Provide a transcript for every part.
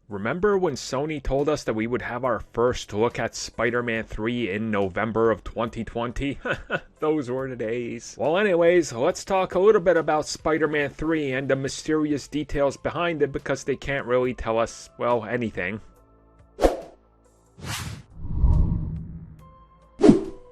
Remember when Sony told us that we would have our first look at Spider-Man 3 in November of 2020? Those were the days. Well, anyways, let's talk a little bit about Spider-Man 3 and the mysterious details behind it because they can't really tell us, well, anything.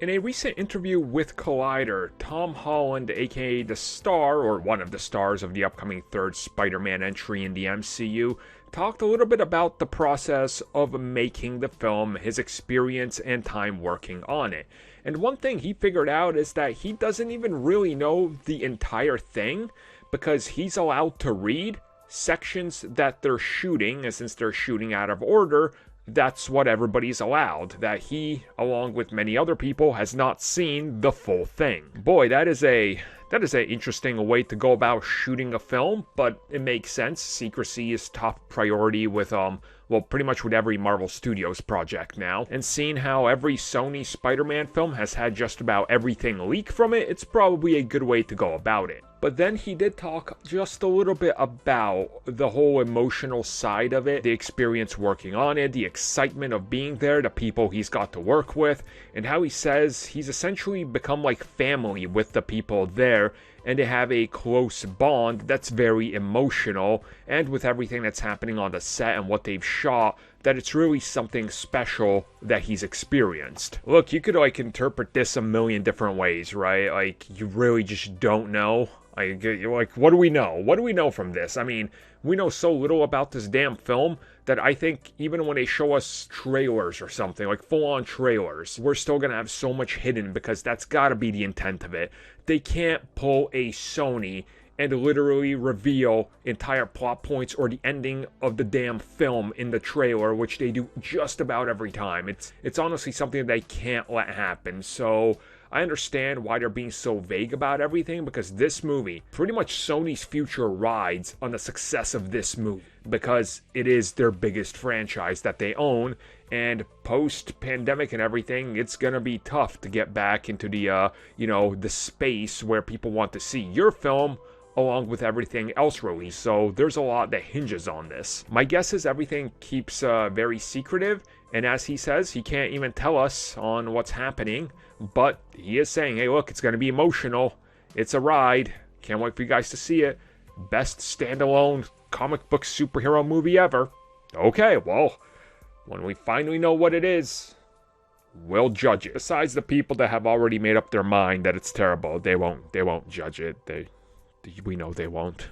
In a recent interview with Collider, Tom Holland, aka the star, or one of the stars of the upcoming third Spider-Man entry in the MCU, talked a little bit about the process of making the film, his experience and time working on it. And one thing he figured out is that he doesn't even really know the entire thing because he's allowed to read sections that they're shooting, and since they're shooting out of order, that's what everybody's allowed. That he, along with many other people, has not seen the full thing. Boy, that is a interesting way to go about shooting a film, but it makes sense. Secrecy is top priority with well, pretty much with every Marvel Studios project now. And seeing how every Sony Spider-Man film has had just about everything leak from it, it's probably a good way to go about it. But then he did talk just a little bit about the whole emotional side of it, the experience working on it, the excitement of being there, the people he's got to work with, and how he says he's essentially become like family with the people there, and they have a close bond that's very emotional, and with everything that's happening on the set and what they've shot, that it's really something special that he's experienced. Look, you could like interpret this a million different ways, right? Like, you really just don't know. Like, what do we know? What do we know from this? I mean, we know so little about this damn film that I think even when they show us trailers or something, like full-on trailers, we're still gonna have so much hidden because that's gotta be the intent of it. They can't pull a Sony and literally reveal entire plot points or the ending of the damn film in the trailer, which they do just about every time. It's honestly something that they can't let happen. So I understand why they're being so vague about everything, because this movie, pretty much Sony's future rides on the success of this movie, because it is their biggest franchise that they own, and post-pandemic and everything, it's gonna be tough to get back into the, the space where people want to see your film along with everything else released, so there's a lot that hinges on this. My guess is everything keeps very secretive, and as he says, he can't even tell us on what's happening, but he is saying, hey look, it's going to be emotional, it's a ride, can't wait for you guys to see it, best standalone comic book superhero movie ever. Okay, well, when we finally know what it is, we'll judge it. Besides the people that have already made up their mind that it's terrible, they won't judge it. We know they won't.